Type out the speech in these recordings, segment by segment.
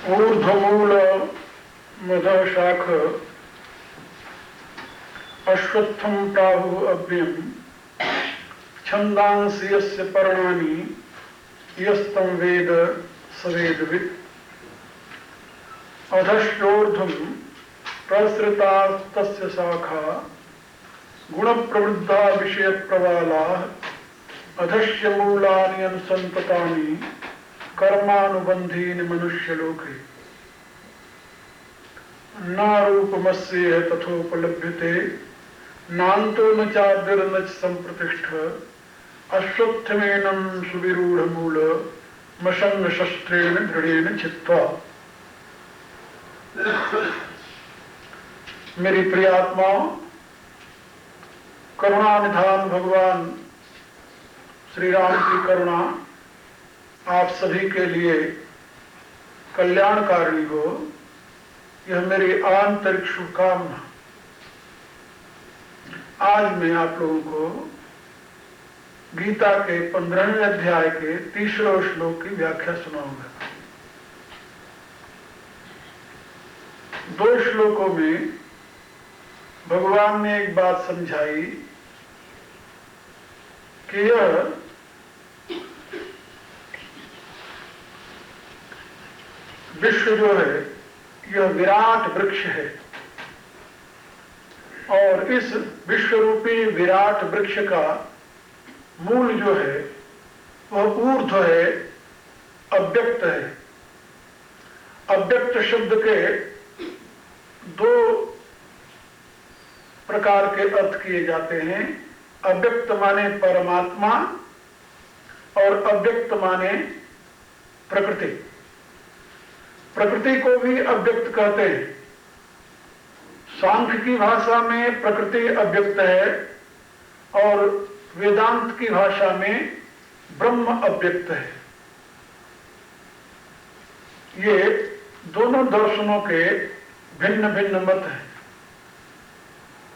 ऊर्ध्वमूल मधशाख अश्वत्थं प्राहुः अव्ययम् छन्दांसि यस्य पर्णानि यस्तं वेद स वेदवित् अधश्चोर्ध्वं प्रसृतास्तस्य शाखा गुणप्रवृद्धा विषयप्रवालाः अधश्च मूलानि अनुसन्ततानि कर्मानुबन्धीनि मनुष्यलोके न रूपमस्येह तथोपलभ्यते नान्तो न चाद्यर्न च सम्प्रतिष्ठ अश्वत्थमेनं सुविरूढमूल मशङ्गशस्त्रेण दृढ़ेन चित्वा। मेरी प्रियात्माओं, करुणानिधान भगवान श्री राम की करुणा आप सभी के लिए कल्याणकारिणी हो, यह मेरी आंतरिक शुभकामना। आज मैं आप लोगों को गीता के 15वें अध्याय के 30वें श्लोक की व्याख्या सुनाऊंगा। 2 श्लोकों में भगवान ने एक बात समझाई कि यह विश्व जो है यह विराट वृक्ष है और इस विश्वरूपी विराट वृक्ष का मूल जो है वह ऊर्ध्व है, अव्यक्त है। अव्यक्त शब्द के 2 प्रकार के अर्थ किए जाते हैं। अव्यक्त माने परमात्मा और अव्यक्त माने प्रकृति। प्रकृति को भी अव्यक्त कहते हैं। सांख्य की भाषा में प्रकृति अव्यक्त है और वेदांत की भाषा में ब्रह्म अव्यक्त है। ये दोनों दर्शनों के भिन्न भिन्न मत हैं।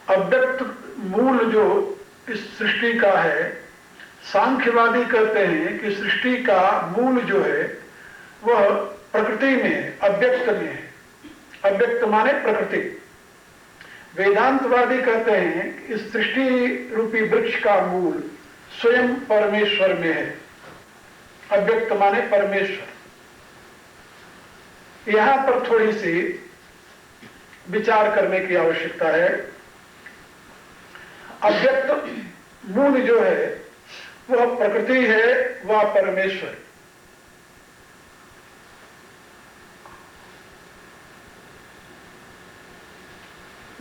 अव्यक्त मूल जो इस सृष्टि का है, सांख्यवादी कहते हैं कि सृष्टि का मूल जो है वह प्रकृति में है, अव्यक्त में है। अव्यक्त माने प्रकृति। वेदांतवादी कहते हैं कि इस सृष्टि रूपी वृक्ष का मूल स्वयं परमेश्वर में है। अव्यक्त माने परमेश्वर। यहां पर थोड़ी सी विचार करने की आवश्यकता है। अव्यक्त मूल जो है वह प्रकृति है, वह परमेश्वर।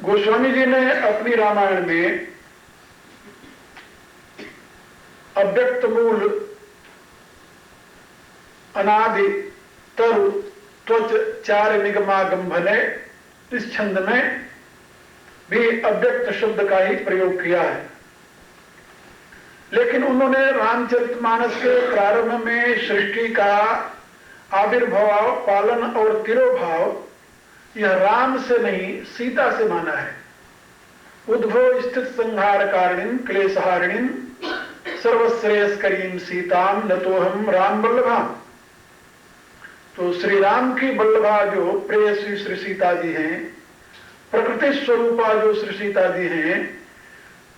गोस्वामी जी ने अपनी रामायण में अव्यक्त मूल अनादि तरु त्वच चार निगमागम भले, इस छंद में भी अव्यक्त शब्द का ही प्रयोग किया है। लेकिन उन्होंने रामचरितमानस के प्रारंभ में सृष्टि का आविर्भाव, पालन और तिरोभाव यह राम से नहीं सीता से माना है। उद्भव स्थित संहार कारिणीं क्लेशहारिणीं सर्वश्रेयस्करीं सीताम नतोहम राम वल्लभाम। तो श्री राम की वल्लभा जो प्रेयसी श्री सीता जी हैं, प्रकृति स्वरूपा जो श्री सीता जी हैं,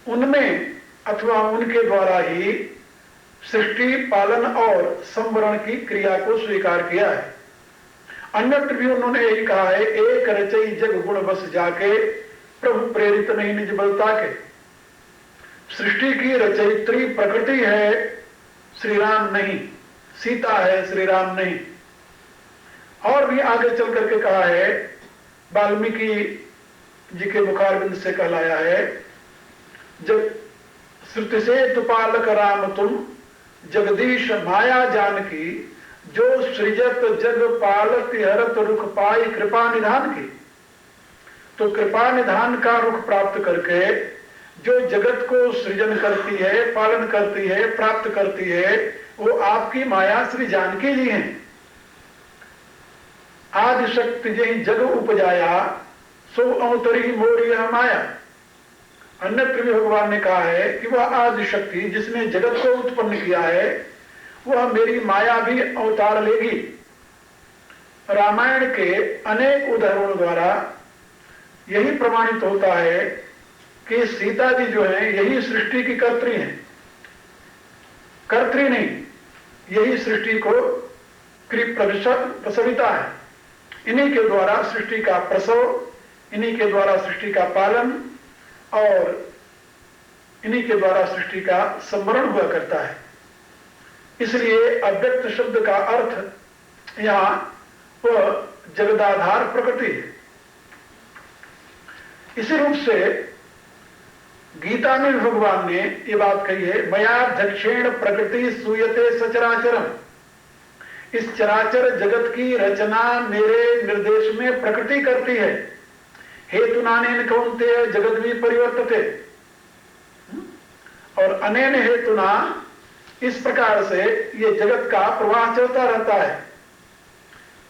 उनमें अथवा उनके द्वारा ही सृष्टि, पालन और संवरण की क्रिया को स्वीकार किया है। अन्यत्र भी उन्होंने यही कहा है, एक रचई जग गुण बस जाके प्रभु प्रेरित नहीं निज बलता के। सृष्टि की रचयित्री प्रकृति है, श्री राम नहीं। सीता है, श्री राम नहीं। और भी आगे चल करके कहा है, वाल्मीकि जी के मुखारबिंद से कहलाया है, जब श्रुति से तुपालक राम तुम जगदीश माया जानकी, जो सृजत जग पालत हरत रुख पाई कृपा निधान की। तो कृपा निधान का रुख प्राप्त करके जो जगत को सृजन करती है, पालन करती है, प्राप्त करती है, वो आपकी माया श्री जानकी जी हैं। आदि शक्ति जही जग उपजाया सो अवतरी मोरी माया। अन्यत्र भी भगवान ने कहा है कि वह आदि शक्ति जिसने जगत को उत्पन्न किया है वह मेरी माया भी अवतार लेगी। रामायण के अनेक उदाहरणों द्वारा यही प्रमाणित होता है कि सीता जी जो है यही सृष्टि की कर्त्री हैं। कर्त्री नहीं, यही सृष्टि को प्रसविता है। इन्हीं के द्वारा सृष्टि का प्रसव, इन्हीं के द्वारा सृष्टि का पालन और इन्हीं के द्वारा सृष्टि का संवरण हुआ करता है। इसलिए अव्यक्त शब्द का अर्थ यहां वह जगदाधार प्रकृति है। इसी रूप से गीता में भगवान ने ये बात कही है, मयाध्यक्षेण प्रकृति सूयते सचराचरम। इस चराचर जगत की रचना मेरे निर्देश में प्रकृति करती है। हेतुनानेन कौन्तेय जगद्वी परिवर्तते, और अनेन हेतुना, इस प्रकार से ये जगत का प्रवाह चलता रहता है।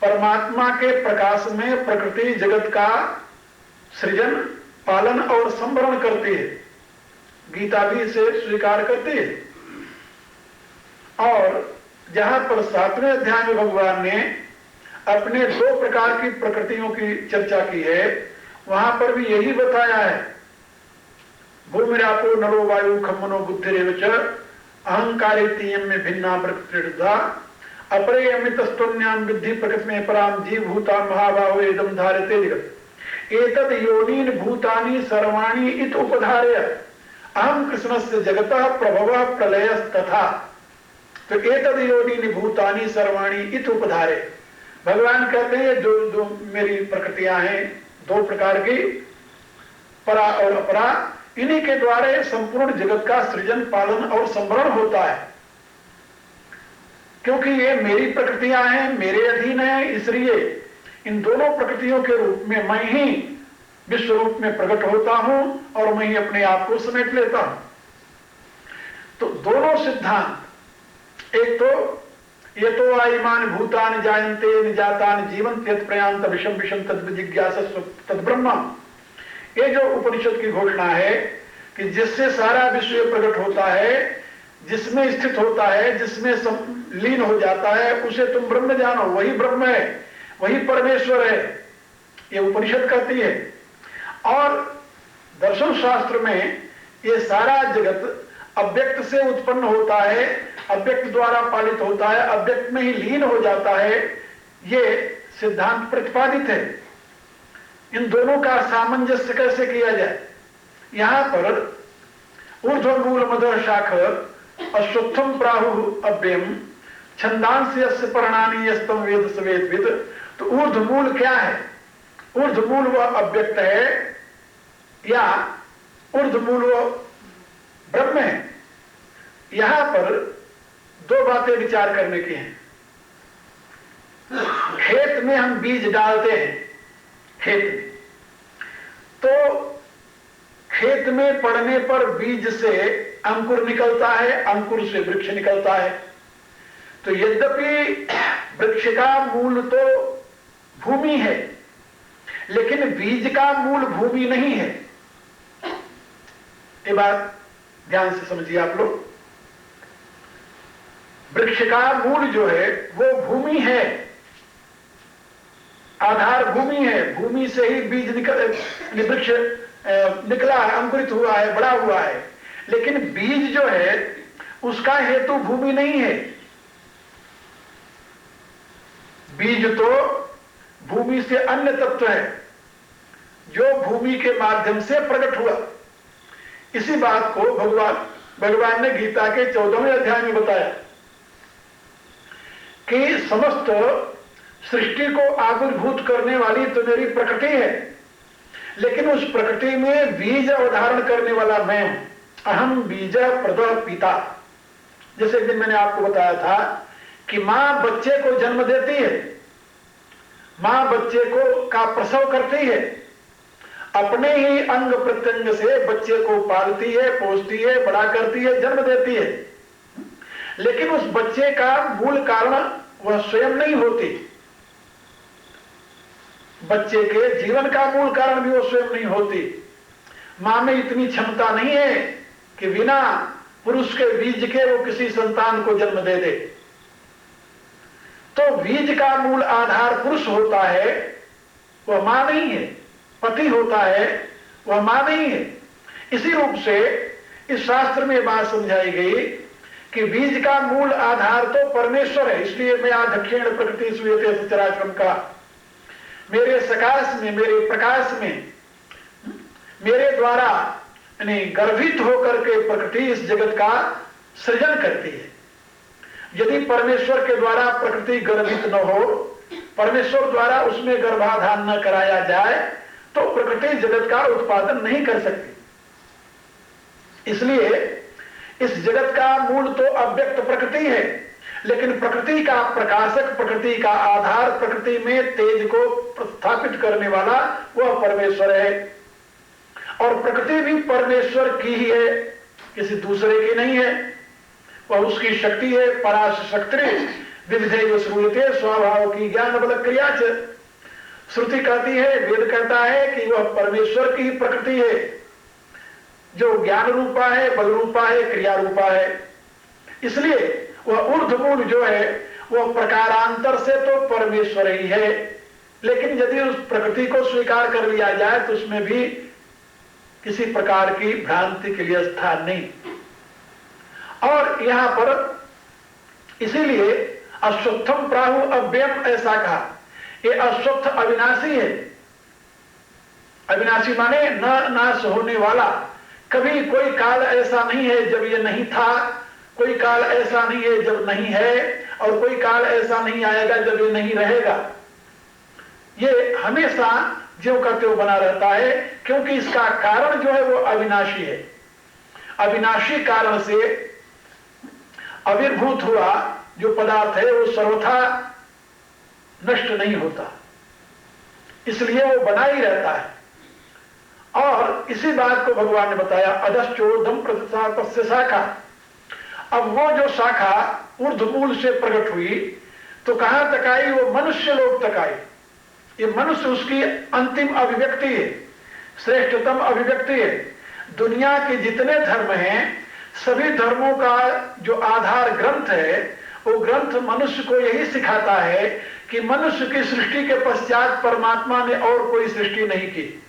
परमात्मा के प्रकाश में प्रकृति जगत का सृजन, पालन और संवरण करती है। गीता भी इसे स्वीकार करती है। और जहां पर 7वें अध्याय में भगवान ने अपने 2 प्रकार की प्रकृतियों की चर्चा की है, वहां पर भी यही बताया है। भूमिरापो नरो वायु खम्मनो बुद्धिरेवच अहंकारेतीयम में भिन्ना प्रकृतिर्धा अपरे अमितस्तोन्याम विद्धि प्रकृति में पराम जीव भूता महाबाहो एदम धारते जगत एतद योनीन भूतानि सर्वाणि इत उपधारय अहम कृष्णस्य जगतः प्रभवः प्रलयस्तथा। तो एतद योनीन भूतानि सर्वाणि इत उपधारे, भगवान कहते हैं जो मेरी प्रकृतियां हैं 2 प्रकार की, परा और अपरा, इन्हीं के द्वारा संपूर्ण जगत का सृजन, पालन और संवरण होता है। क्योंकि ये मेरी प्रकृतियां हैं, मेरे अधीन है, इसलिए इन दोनों प्रकृतियों के रूप में मैं ही विश्व रूप में प्रकट होता हूं और मैं ही अपने आप को समेट लेता हूं। तो दोनों सिद्धांत, एक तो ये तो आईमान भूतान जायन्ते निजातान जीवन्त यत् प्रयांत विषम विषम तद् जिज्ञासस्व तद् ब्रह्म, ये जो उपनिषद की घोषणा है कि जिससे सारा विश्व प्रकट होता है, जिसमें स्थित होता है, जिसमें लीन हो जाता है, उसे तुम ब्रह्म जानो, वही ब्रह्म है, वही परमेश्वर है, ये उपनिषद कहती है। और दर्शन शास्त्र में ये सारा जगत अव्यक्त से उत्पन्न होता है, अव्यक्त द्वारा पालित होता है, अव्यक्त में ही लीन हो जाता है, ये सिद्धांत प्रतिपादित है। इन दोनों का सामंजस्य कैसे किया जाए? यहां पर ऊर्ध्वमूल मदर शाख अश्वत्थम प्राहु अव्ययम छंदांस्य यस्य पर्णानि यस्तम वेद सवेदविद। तो ऊर्ध्वमूल क्या है? ऊर्ध्वमूल वह अव्यक्त है या ऊर्ध्वमूल वह ब्रह्म है? यहां पर 2 बातें विचार करने की हैं। खेत में हम बीज डालते हैं, खेत में, तो खेत में पड़ने पर बीज से अंकुर निकलता है, अंकुर से वृक्ष निकलता है। तो यद्यपि वृक्ष का मूल तो भूमि है, लेकिन बीज का मूल भूमि नहीं है। ये बात ध्यान से समझिए आप लोग। वृक्ष का मूल जो है वो भूमि है, आधार भूमि है। भूमि से ही बीज वृक्ष निकला है, अंकुरित हुआ है, बड़ा हुआ है। लेकिन बीज जो है उसका हेतु भूमि नहीं है। बीज तो भूमि से अन्य तत्व है जो भूमि के माध्यम से प्रकट हुआ। इसी बात को भगवान ने गीता के 14वें अध्याय में बताया कि समस्त सृष्टि को आविर्भूत करने वाली तो मेरी प्रकृति है, लेकिन उस प्रकृति में बीज अवधारण करने वाला मैं हूं। अहम बीज प्रद पिता। जैसे एक दिन मैंने आपको बताया था कि मां बच्चे को जन्म देती है, मां बच्चे को का प्रसव करती है, अपने ही अंग प्रत्यंग से बच्चे को पालती है, पोसती है, बड़ा करती है, जन्म देती है। लेकिन उस बच्चे का मूल कारण वह स्वयं नहीं होती। बच्चे के जीवन का मूल कारण भी वो स्वयं नहीं होती। मां में इतनी क्षमता नहीं है कि बिना पुरुष के बीज के वो किसी संतान को जन्म दे दे। तो बीज का मूल आधार पुरुष होता है, वह मां नहीं है। पति होता है, वह मां नहीं है। इसी रूप से इस शास्त्र में बात समझाई गई कि बीज का मूल आधार तो परमेश्वर है। इसलिए मैं आधक्षेण प्रकृति सूयते सचराचरम का, मेरे सकाश में, मेरे प्रकाश में, मेरे द्वारा यानी गर्भित होकर के प्रकृति इस जगत का सृजन करती है। यदि परमेश्वर के द्वारा प्रकृति गर्भित न हो, परमेश्वर द्वारा उसमें गर्भाधान न कराया जाए, तो प्रकृति जगत का उत्पादन नहीं कर सकती। इसलिए इस जगत का मूल तो अव्यक्त प्रकृति है, लेकिन प्रकृति का प्रकाशक, प्रकृति का आधार, प्रकृति में तेज को प्रस्थापित करने वाला वह परमेश्वर है। और प्रकृति भी परमेश्वर की ही है, किसी दूसरे की नहीं है। वह उसकी शक्ति है, पराशक्ति विविधेव श्रूयते स्वभाव की ज्ञान बल क्रिया च। श्रुति कहती है, वेद कहता है कि वह परमेश्वर की ही प्रकृति है, जो ज्ञान रूपा है, बल रूपा है, क्रिया रूपा है। इसलिए वह ऊर्ध्वमूल जो है वह प्रकारांतर से तो परमेश्वर ही है, लेकिन यदि उस प्रकृति को स्वीकार कर लिया जाए तो उसमें भी किसी प्रकार की भ्रांति के लिए स्थान नहीं। और यहां पर इसीलिए अश्वत्थम प्राहु अव्ययम ऐसा कहा। ये अश्वत्थ अविनाशी है। अविनाशी माने न नाश होने वाला। कभी कोई काल ऐसा नहीं है जब ये नहीं था, कोई काल ऐसा नहीं है जब नहीं है, और कोई काल ऐसा नहीं आएगा जब ये नहीं रहेगा। ये हमेशा ज्यों का त्यों बना रहता है, क्योंकि इसका कारण जो है वो अविनाशी है। अविनाशी कारण से आविर्भूत हुआ जो पदार्थ है वो सर्वथा नष्ट नहीं होता, इसलिए वो बना ही रहता है। और इसी बात को भगवान ने बताया, अधश्चोर्ध्वं प्रसातस्य शाखा। अब वो जो शाखा ऊर्ध्वमूल से प्रकट हुई तो कहां तक आई? वो मनुष्य लोक तक आई। ये मनुष्य उसकी अंतिम अभिव्यक्ति है, श्रेष्ठतम अभिव्यक्ति है। दुनिया के जितने धर्म हैं, सभी धर्मों का जो आधार ग्रंथ है, वो ग्रंथ मनुष्य को यही सिखाता है कि मनुष्य की सृष्टि के पश्चात परमात्मा ने और कोई सृष्टि नहीं की।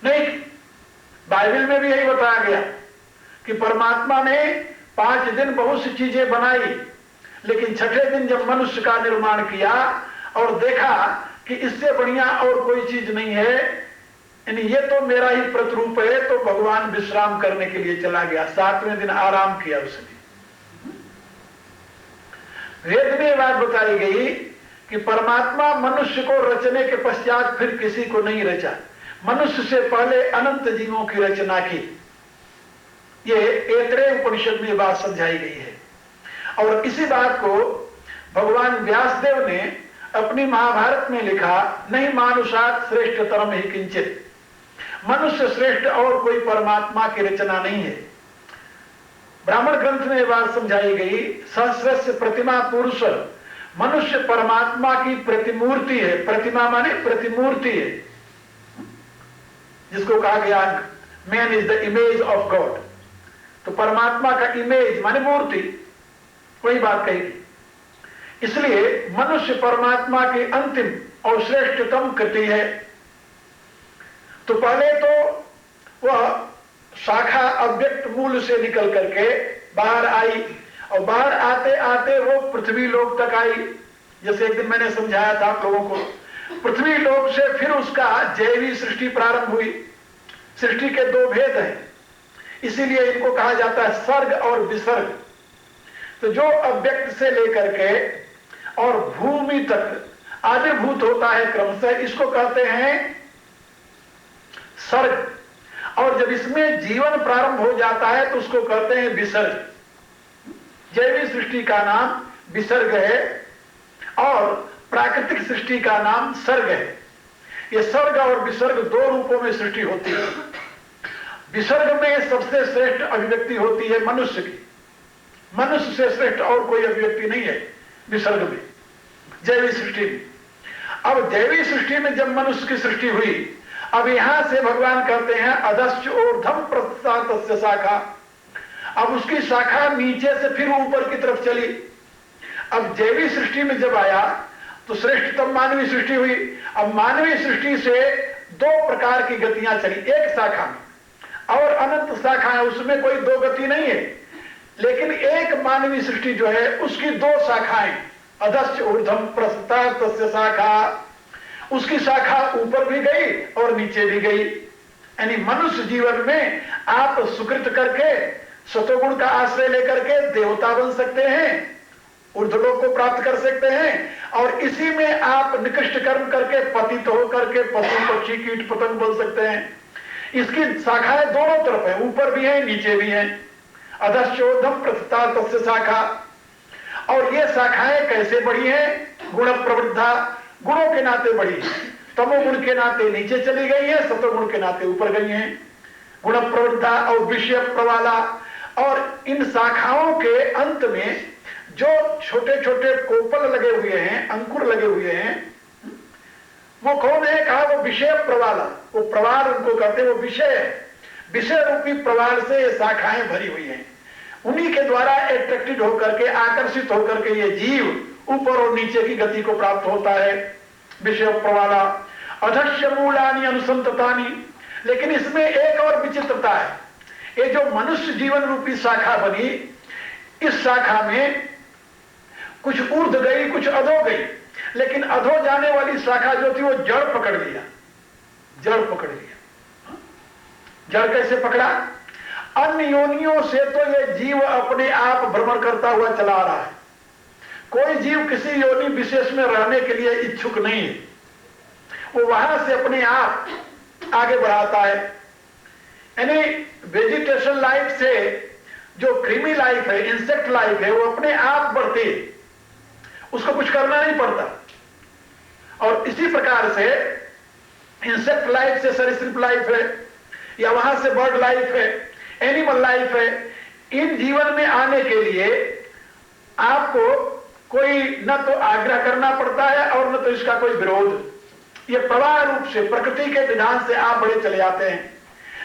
नहीं, बाइबल में भी यही बताया गया कि परमात्मा ने 5 दिन बहुत सी चीजें बनाई, लेकिन छठे दिन जब मनुष्य का निर्माण किया और देखा कि इससे बढ़िया और कोई चीज नहीं है, यानी ये तो मेरा ही प्रतिरूप है, तो भगवान विश्राम करने के लिए चला गया। 7वें दिन आराम किया उसने। वेद में बात बताई गई कि परमात्मा मनुष्य को रचने के पश्चात फिर किसी को नहीं रचा, मनुष्य से पहले अनंत जीवों की रचना की। ये ऐतरेय उपनिषद में बात समझाई गई है। और इसी बात को भगवान व्यासदेव ने अपनी महाभारत में लिखा, नहीं मानुषात् श्रेष्ठतरम ही किंचित। मनुष्य श्रेष्ठ और कोई परमात्मा की रचना नहीं है। ब्राह्मण ग्रंथ में बात समझाई गई, सहस्रस्य प्रतिमा पुरुष। मनुष्य परमात्मा की प्रतिमूर्ति है। प्रतिमा माने प्रतिमूर्ति है, जिसको कहा गया man is the image of God. तो परमात्मा का इमेज माने मूर्ति, वही बात कही। इसलिए मनुष्य परमात्मा की अंतिम और श्रेष्ठतम कृति है। तो पहले तो वह शाखा अव्यक्त मूल से निकल करके बाहर आई, और बाहर आते आते वो पृथ्वी लोक तक आई। जैसे एक दिन मैंने समझाया था आप लोगों को, पृथ्वी लोक से फिर उसका जैवी सृष्टि प्रारंभ हुई। सृष्टि के 2 भेद हैं, इसीलिए इनको कहा जाता है सर्ग और विसर्ग। तो जो अव्यक्त से लेकर के और भूमि तक आविर्भूत होता है क्रमशः, इसको कहते हैं सर्ग। और जब इसमें जीवन प्रारंभ हो जाता है तो उसको कहते हैं विसर्ग। जैवी सृष्टि का नाम विसर्ग है और प्राकृतिक सृष्टि का नाम सर्ग है। ये सर्ग और विसर्ग 2 रूपों में सृष्टि होती है। विसर्ग में सबसे श्रेष्ठ अभिव्यक्ति होती है मनुष्य की। मनुष्य से श्रेष्ठ और कोई अभिव्यक्ति नहीं है विसर्ग में, जैवी सृष्टि में। अब जैवी सृष्टि में जब मनुष्य की सृष्टि हुई, अब यहां से भगवान कहते हैं अधश्च ऊर्ध्वं प्रसातस्य शाखा। अब उसकी शाखा नीचे से फिर ऊपर की तरफ चली। अब जैवी सृष्टि में जब आया तो श्रेष्ठतम मानवीय सृष्टि हुई। अब मानवीय सृष्टि से दो प्रकार की गतियां चली एक शाखा में, और अनंत शाखा है, उसमें कोई दो गति नहीं है। लेकिन एक मानवीय सृष्टि जो है उसकी दो शाखाएं, अधश्च ऊर्ध्वम प्रसृता तस्य शाखा, उसकी शाखा ऊपर भी गई और नीचे भी गई। यानी मनुष्य जीवन में आप सुकृत करके सतोगुण का आश्रय लेकर के देवता बन सकते हैं, ऊर्ध्वलोक को प्राप्त कर सकते हैं, और इसी में आप निकृष्ट कर्म करके पतित हो करके पशु पक्षी कीट पतंग बन सकते हैं। इसकी शाखाएं दोनों तरफ है, ऊपर भी है नीचे भी है। अधश्चोर्ध्वम प्रसृता तस्य शाखा। और ये शाखाएं कैसे बढ़ी हैं? गुण प्रवृद्धा, गुणों के नाते बढ़ी है। तमोगुण के नाते नीचे चली गई है, सतोगुण के नाते ऊपर गई है। गुण प्रवृद्धा और विषय प्रवाला। और इन शाखाओं के अंत में जो छोटे छोटे कोपल लगे हुए हैं, अंकुर लगे हुए हैं, वो कौन है? कहा वो विषय प्रवाला। वो प्रवाल उनको कहते हैं, वो विषय है। विषय रूपी प्रवाल से ये शाखाएं भरी हुई हैं। उन्हीं के द्वारा एट्रैक्टेड होकर के, आकर्षित होकर के ये जीव ऊपर और नीचे की गति को प्राप्त होता है। विषय प्रवाला। अधस्य मूलानि अनुसंततानि। लेकिन इसमें एक और विचित्रता है, ये जो मनुष्य जीवन रूपी शाखा बनी, इस शाखा में कुछ ऊर्ध गई कुछ अधो गई, लेकिन अधो जाने वाली शाखा जो थी वो जड़ पकड़ लिया। जड़ पकड़ लिया। जड़ कैसे पकड़ा? अन्य योनियों से तो ये जीव अपने आप भ्रमण करता हुआ चला आ रहा है। कोई जीव किसी योनि विशेष में रहने के लिए इच्छुक नहीं है, वो वहां से अपने आप आगे बढ़ाता है। यानी वेजिटेशन लाइफ से जो क्रीमी लाइफ है, इंसेक्ट लाइफ है, वो अपने आप बढ़ती है, उसको कुछ करना नहीं पड़ता। और इसी प्रकार से इंसेक्ट लाइफ से सरीसृप लाइफ है, या वहां से बर्ड लाइफ है, एनिमल लाइफ है। इन जीवन में आने के लिए आपको कोई न तो आग्रह करना पड़ता है और न तो इसका कोई विरोध। ये प्रवाह रूप से प्रकृति के विधान से आप बड़े चले आते हैं।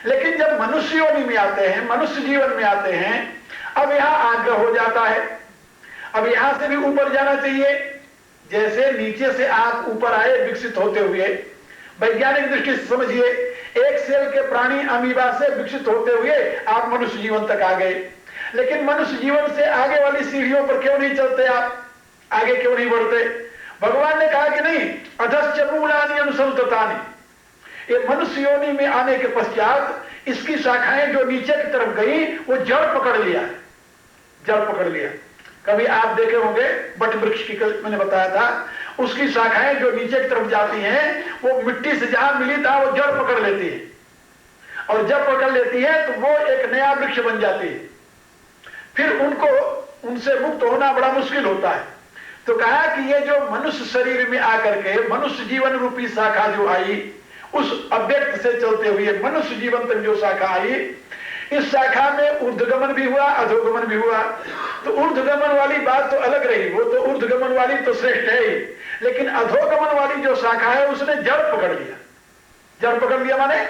लेकिन जब मनुष्य योनि में आते हैं, मनुष्य जीवन में आते हैं, अब यहां आग्रह हो जाता है। अब यहां से भी ऊपर जाना चाहिए। जैसे नीचे से आप ऊपर आए विकसित होते हुए, वैज्ञानिक दृष्टि से समझिए, एक सेल के प्राणी अमीबा से विकसित होते हुए आप मनुष्य जीवन तक आ गए। लेकिन मनुष्य जीवन से आगे वाली सीढ़ियों पर क्यों नहीं चलते? आप आगे क्यों नहीं बढ़ते? भगवान ने कहा कि नहीं, अधश्च मूलानि अनुसंततानि। ये मनुष्य योनि में आने के पश्चात इसकी शाखाएं जो नीचे की तरफ गई, वो जड़ पकड़ लिया। जड़ पकड़ लिया। कभी आप देखे होंगे बट वृक्ष की, मैंने बताया था, उसकी शाखाएं जो नीचे की तरफ जाती हैं, वो मिट्टी से जहां मिली था वो जड़ पकड़ लेती है, और जब पकड़ लेती है तो वो एक नया वृक्ष बन जाती है। फिर उनको उनसे मुक्त होना बड़ा मुश्किल होता है। तो कहा कि ये जो मनुष्य शरीर में आकर के मनुष्य जीवन रूपी शाखा जो आई, उस अव्यक्त से चलते हुए मनुष्य जीवन तक जो शाखा आई, इस शाखा में ऊर्ध्वगमन भी हुआ, अधोगमन भी हुआ। तो ऊर्ध्वगमन वाली बात तो अलग रही, वो तो ऊर्ध्वगमन वाली तो श्रेष्ठ है ही, लेकिन अधोगमन वाली जो शाखा है उसने जड़ पकड़ लिया। जड़ पकड़ लिया माने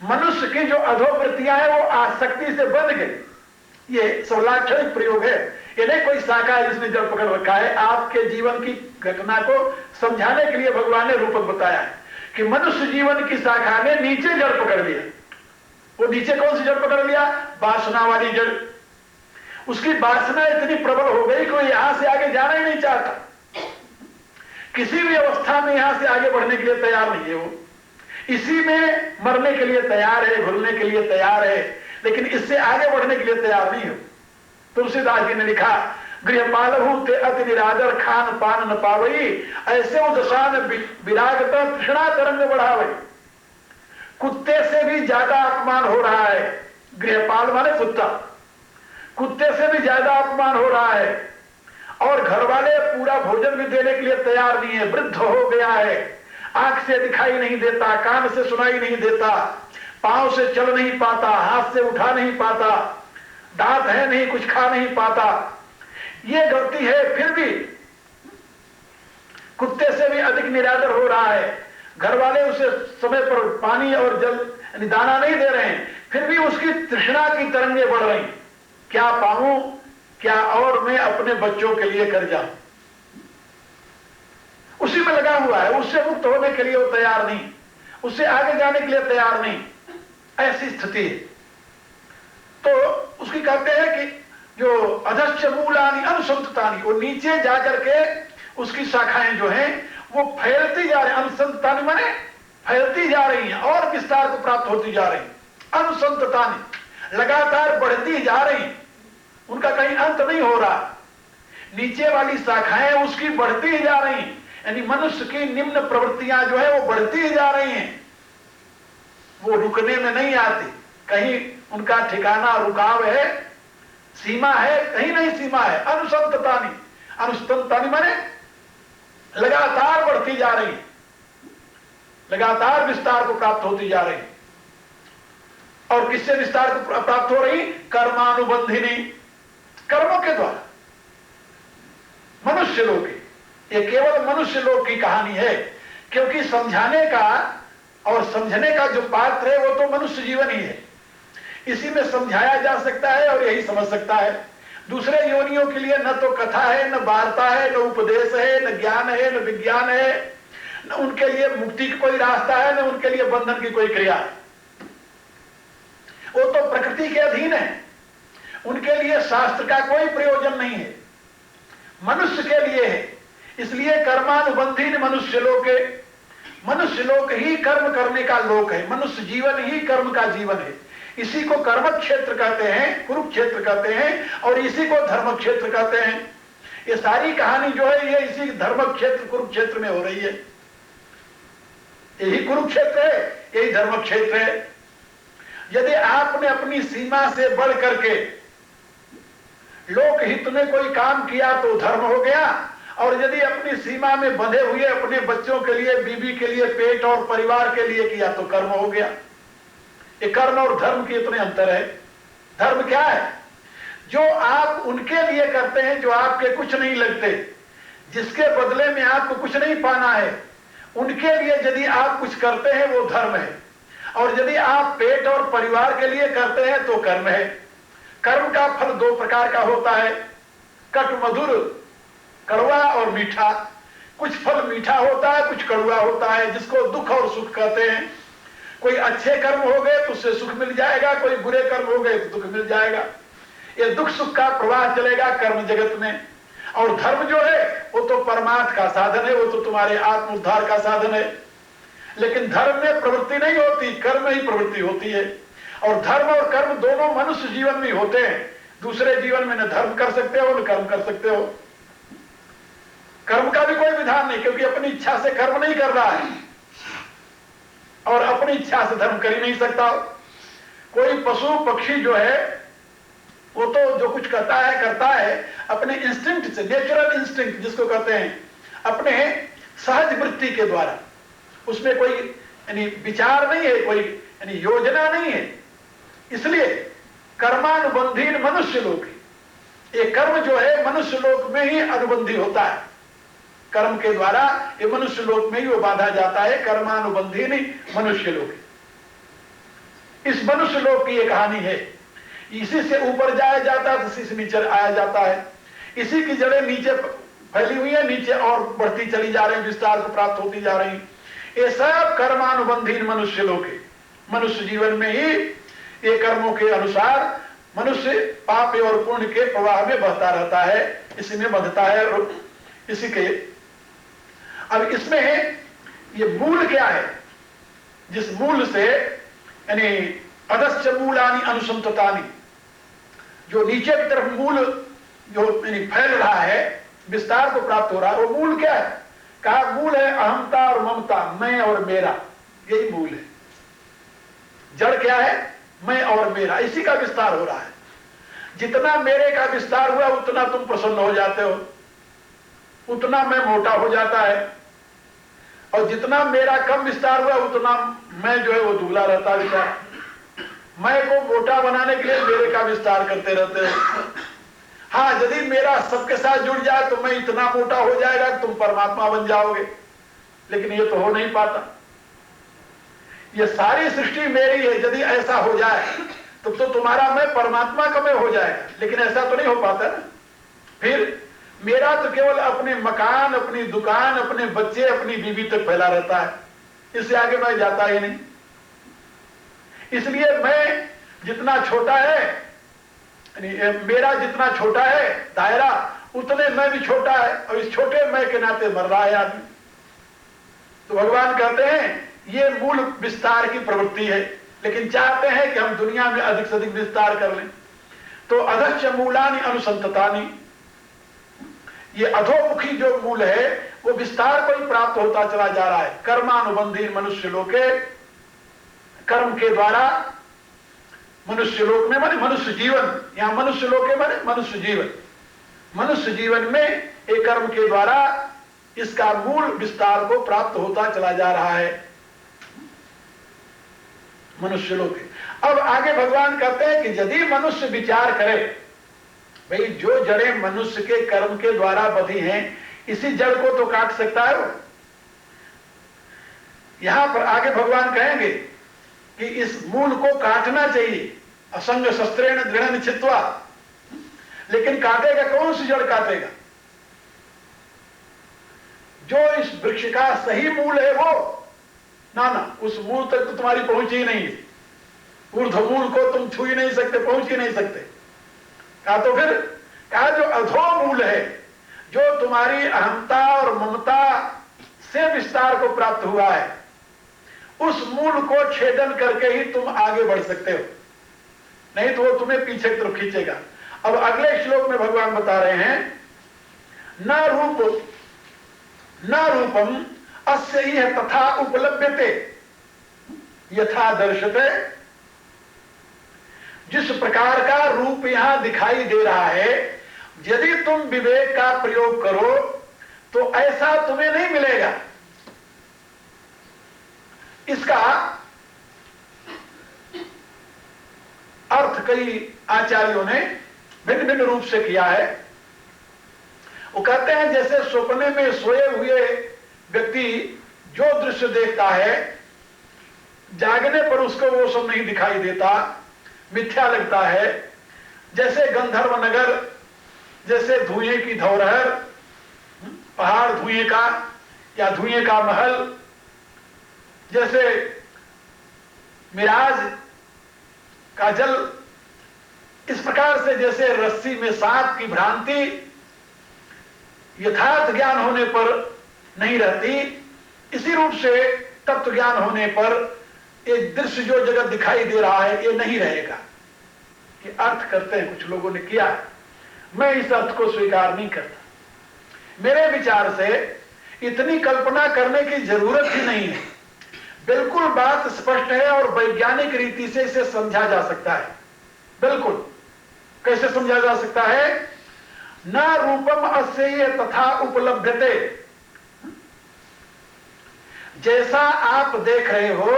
मनुष्य की जो अधोवृत्तियां हैं वो आसक्ति से बंध गई। ये सर्वलाक्षणिक प्रयोग है, ये नहीं कोई शाखा है जिसने जड़ पकड़ रखा है। आपके जीवन की घटना को समझाने के लिए भगवान ने रूपक बताया है कि मनुष्य जीवन की शाखा ने नीचे जड़ पकड़ लिया। वो नीचे कौन सी जड़ पकड़ लिया? वासना वाली जड़। उसकी वासना इतनी प्रबल हो गई कि वो यहां से आगे जाना ही नहीं चाहता। किसी भी अवस्था में यहां से आगे बढ़ने के लिए तैयार नहीं है। वो इसी में मरने के लिए तैयार है, घुलने के लिए तैयार है, लेकिन इससे आगे बढ़ने के लिए तैयार नहीं हो। तुलसीदास जी ने लिखा, गृहपालहु ते अति निरादर, खान पान न पावई, ऐसे वो दशा में विरागता तृष्णा तरंग बढ़ावई। कुत्ते से भी ज्यादा अपमान हो रहा है। गृहपाल माने कुत्ता, कुत्ते से भी ज्यादा अपमान हो रहा है। और घर वाले पूरा भोजन भी देने के लिए तैयार नहीं है। वृद्ध हो गया है, आंख से दिखाई नहीं देता, कान से सुनाई नहीं देता, पांव से चल नहीं पाता, हाथ से उठा नहीं पाता, दांत है नहीं, कुछ खा नहीं पाता। ये गलती है, फिर भी कुत्ते से भी अधिक निरादर हो रहा है। घर वाले उसे समय पर पानी और जल दाना नहीं दे रहे हैं, फिर भी उसकी तृष्णा की तरंगे बढ़ रही। क्या पाऊं, क्या और मैं अपने बच्चों के लिए कर जाऊं। उसी में लगा हुआ है, उससे मुक्त होने के लिए वो तैयार नहीं, उससे आगे जाने के लिए तैयार नहीं, ऐसी स्थिति है। तो उसकी कहते हैं कि जो अधश्च मूलानि अनुसंततानि, वो नीचे जाकर के उसकी शाखाएं जो हैं वो फैलती जा रही, अनुसंततानि माने फैलती जा रही हैं और विस्तार को प्राप्त होती जा रही, अनुसंततानि लगातार बढ़ती जा रही, उनका कहीं अंत नहीं हो रहा। नीचे वाली शाखाएं उसकी बढ़ती जा रही, यानी मनुष्य की निम्न प्रवृत्तियां जो है वो बढ़ती जा रही हैं, वो रुकने में नहीं आती, कहीं उनका ठिकाना रुकाव है, सीमा है, कहीं नहीं सीमा है। अनुसंततानि, अनुसंततानि माने लगातार बढ़ती जा रही, लगातार विस्तार को प्राप्त होती जा रही। और किससे विस्तार को प्राप्त हो रही? कर्मानुबंधिनी, कर्मों के द्वारा। मनुष्य लोक, ये केवल मनुष्य लोक की कहानी है, क्योंकि समझाने का और समझने का जो पात्र है वो तो मनुष्य जीवन ही है, इसी में समझाया जा सकता है और यही समझ सकता है। दूसरे योनियों के लिए न तो कथा है, न वार्ता है, न उपदेश है, न ज्ञान है, न विज्ञान है, न उनके लिए मुक्ति का कोई रास्ता है, न उनके लिए बंधन की कोई क्रिया है। वो तो प्रकृति के अधीन है, उनके लिए शास्त्र का कोई प्रयोजन नहीं है, मनुष्य के लिए है। इसलिए कर्मानुबंधीन मनुष्य लोक, मनुष्य लोक ही कर्म करने का लोक है, मनुष्य जीवन ही कर्म का जीवन है। इसी को कर्म क्षेत्र कहते हैं, कुरुक्षेत्र कहते हैं, और इसी को धर्म क्षेत्र कहते हैं। ये सारी कहानी जो है ये इसी धर्म क्षेत्र कुरुक्षेत्र में हो रही है। यही कुरुक्षेत्र है, यही धर्म क्षेत्र है। यदि आपने अपनी सीमा से बढ़ करके लोक हित में कोई काम किया तो धर्म हो गया, और यदि अपनी सीमा में बंधे हुए अपने बच्चों के लिए, बीबी के लिए, पेट और परिवार के लिए किया तो कर्म हो गया। ये कर्म और धर्म के इतने अंतर है। धर्म क्या है? जो आप उनके लिए करते हैं जो आपके कुछ नहीं लगते, जिसके बदले में आपको कुछ नहीं पाना है, उनके लिए यदि आप कुछ करते हैं वो धर्म है। और यदि आप पेट और परिवार के लिए करते हैं तो कर्म है। कर्म का फल दो प्रकार का होता है, कट मधुर, कड़वा और मीठा। कुछ फल मीठा होता है, कुछ कड़वा होता है, जिसको दुख और सुख कहते हैं। कोई अच्छे कर्म हो गए तो उससे सुख मिल जाएगा, कोई बुरे कर्म हो गए तो दुख मिल जाएगा। ये दुख सुख का प्रवाह चलेगा कर्म जगत में। और धर्म जो है वो तो परमार्थ का साधन है, वो तो तुम्हारे आत्म उद्धार का साधन है। लेकिन धर्म में प्रवृत्ति नहीं होती, कर्म में ही प्रवृत्ति होती है। और धर्म और कर्म दोनों मनुष्य जीवन में होते हैं, दूसरे जीवन में न धर्म कर सकते हो न कर्म कर सकते हो। कर्म का भी कोई विधान नहीं, क्योंकि अपनी इच्छा से कर्म नहीं कर रहा है और अपनी इच्छा से धर्म कर ही नहीं सकता। कोई पशु पक्षी जो है वो तो जो कुछ करता है अपने इंस्टिंक्ट से, नेचुरल इंस्टिंक्ट जिसको कहते हैं, अपने सहज वृत्ति के द्वारा। उसमें कोई यानी विचार नहीं है, कोई यानी योजना नहीं है। इसलिए कर्मानुबंधीन मनुष्य लोक, ये कर्म जो है मनुष्य लोक में ही अनुबंधी होता है। कर्म के द्वारा ये मनुष्य लोक में ही वो बांधा जाता है, कर्मानुबंधीन मनुष्य लोक। इस मनुष्य लोक की ये कहानी है। इसी से ऊपर जाया जाता है, इसी से नीचे आया जाता है। इसी की जड़ें नीचे फैली हुई है, नीचे और बढ़ती चली जा रही, विस्तार को प्राप्त होती जा रही। ये सब कर्मानुबंधीन मनुष्य लोक है। मनुष्य जीवन में ही ये कर्मों के अनुसार मनुष्य पाप और पुण्य के प्रवाह में बहता रहता है, इसी में बंधता है। और इसी के अब इसमें ये मूल क्या है, जिस मूल से यानी अधश्च मूलानि अनुसंततानि, जो नीचे की तरफ मूल जो यानी फैल रहा है, विस्तार को प्राप्त हो रहा है, वो मूल क्या है? कहा मूल है अहंता और ममता, मैं और मेरा, यही मूल है। जड़ क्या है? मैं और मेरा, इसी का विस्तार हो रहा है। जितना मेरे का विस्तार हुआ उतना तुम प्रसन्न हो जाते हो, उतना मैं मोटा हो जाता है। और जितना मेरा कम विस्तार हुआ उतना मैं जो है वो दुबला रहता है। मैं को मोटा बनाने के लिए मेरे का विस्तार करते रहते हो। हाँ, यदि मेरा सबके साथ जुड़ जाए तो मैं इतना मोटा हो जाएगा कि तुम परमात्मा बन जाओगे, लेकिन ये तो हो नहीं पाता। ये सारी सृष्टि मेरी है, यदि ऐसा हो जाए तो तुम्हारा मैं परमात्मा का मैं हो जाएगा, लेकिन ऐसा तो नहीं हो पाता ना। फिर मेरा तो केवल अपने मकान, अपनी दुकान, अपने बच्चे, अपनी बीवी तक फैला रहता है, इससे आगे मैं जाता ही नहीं। इसलिए मैं जितना छोटा है, मेरा जितना छोटा है दायरा, उतने मैं भी छोटा है, और इस छोटे मैं के नाते मर रहा है आदमी। तो भगवान कहते हैं ये मूल विस्तार की प्रवृत्ति है, लेकिन चाहते हैं कि हम दुनिया में अधिक से अधिक विस्तार कर लें। तो अधश्च मूलानि अनुसंततानि, ये अधोमुखी जो मूल है वो विस्तार को ही प्राप्त होता चला जा रहा है। कर्मानुबंधी मनुष्य लोके, कर्म के द्वारा मनुष्य लोक में माने मनुष्य जीवन, यहां मनुष्य लोके माने मनुष्य जीवन, मनुष्य जीवन में एक कर्म के द्वारा इसका मूल विस्तार को प्राप्त होता चला जा रहा है मनुष्य लोके। अब आगे भगवान कहते हैं कि यदि मनुष्य विचार करे, भाई जो जड़ें मनुष्य के कर्म के द्वारा बधी हैं, इसी जड़ को तो काट सकता है वो। यहां पर आगे भगवान कहेंगे कि इस मूल को काटना चाहिए, असंग शस्त्रेण दृढ़ निश्चित्वा। लेकिन काटेगा कौन सी जड़ काटेगा? जो इस वृक्ष का सही मूल है वो, ना उस मूल तक तो तुम्हारी पहुंच ही नहीं है, ऊर्ध्व मूल को तुम छू ही नहीं सकते, पहुंच ही नहीं सकते। कहा तो फिर कहा जो अधो मूल है, जो तुम्हारी अहंता और ममता से विस्तार को प्राप्त हुआ है, उस मूल को छेदन करके ही तुम आगे बढ़ सकते हो, नहीं तो वो तुम्हें पीछे की तरफ खींचेगा। अब अगले श्लोक में भगवान बता रहे हैं न रूपम अस्य इह तथा उपलभ्यते यथा दर्शते। जिस प्रकार का रूप यहां दिखाई दे रहा है, यदि तुम विवेक का प्रयोग करो तो ऐसा तुम्हें नहीं मिलेगा। इसका अर्थ कई आचार्यों ने भिन्न भिन्न रूप से किया है। वो कहते हैं जैसे सपने में सोए हुए व्यक्ति जो दृश्य देखता है, जागने पर उसको वो सब नहीं दिखाई देता, मिथ्या लगता है। जैसे गंधर्व नगर, जैसे धुएं की धौरहर, पहाड़ धुएं का या धुएं का महल, जैसे मिराज का जल, इस प्रकार से जैसे रस्सी में सांप की भ्रांति यथार्थ ज्ञान होने पर नहीं रहती, इसी रूप से तत्व ज्ञान होने पर एक दृश्य जो जगत दिखाई दे रहा है ये नहीं रहेगा। ये अर्थ करते हैं कुछ लोगों ने किया, मैं इस अर्थ को स्वीकार नहीं करता। मेरे विचार से इतनी कल्पना करने की जरूरत ही नहीं है, बिल्कुल बात स्पष्ट है और वैज्ञानिक रीति से इसे समझा जा सकता है। बिल्कुल कैसे समझा जा सकता है? न रूपम अस्य तथा उपलभ्यते। जैसा आप देख रहे हो,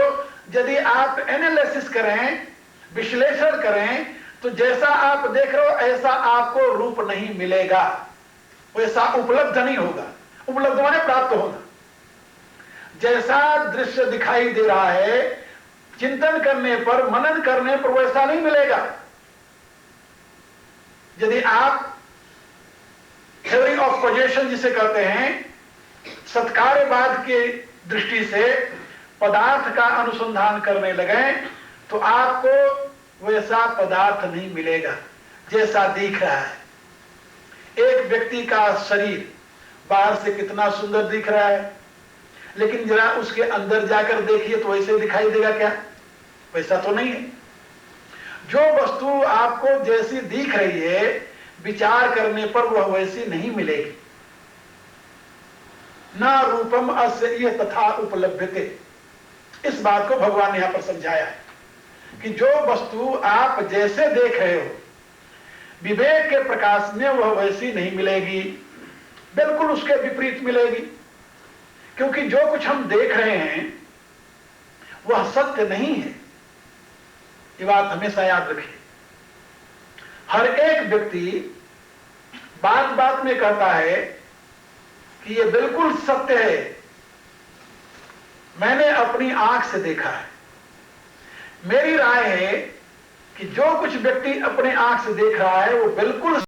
यदि आप एनालिसिस करें, विश्लेषण करें, तो जैसा आप देख रहे हो ऐसा आपको रूप नहीं मिलेगा, वैसा उपलब्ध नहीं होगा। उपलब्ध माने प्राप्त होना। जैसा दृश्य दिखाई दे रहा है, चिंतन करने पर, मनन करने पर वैसा नहीं मिलेगा। यदि आप थ्योरी ऑफ कॉजेशन जिसे कहते हैं, सत्कार्यवाद की दृष्टि से पदार्थ का अनुसंधान करने लगे, तो आपको वैसा पदार्थ नहीं मिलेगा जैसा दिख रहा है। एक व्यक्ति का शरीर बाहर से कितना सुंदर दिख रहा है, लेकिन जरा उसके अंदर जाकर देखिए तो वैसे दिखाई देगा क्या? वैसा तो नहीं है। जो वस्तु आपको जैसी दिख रही है, विचार करने पर वह वैसी नहीं मिलेगी। न रूपम अस्य तथा उपलभ्यते। इस बात को भगवान ने यहां पर समझाया है कि जो वस्तु आप जैसे देख रहे हो, विवेक के प्रकाश में वह वैसी नहीं मिलेगी, बिल्कुल उसके विपरीत मिलेगी। क्योंकि जो कुछ हम देख रहे हैं वह सत्य नहीं है। ये बात हमेशा याद रखिए। हर एक व्यक्ति बात बात में कहता है कि ये बिल्कुल सत्य है, मैंने अपनी आंख से देखा है। मेरी राय है कि जो कुछ व्यक्ति अपने आंख से देख रहा है वो बिल्कुल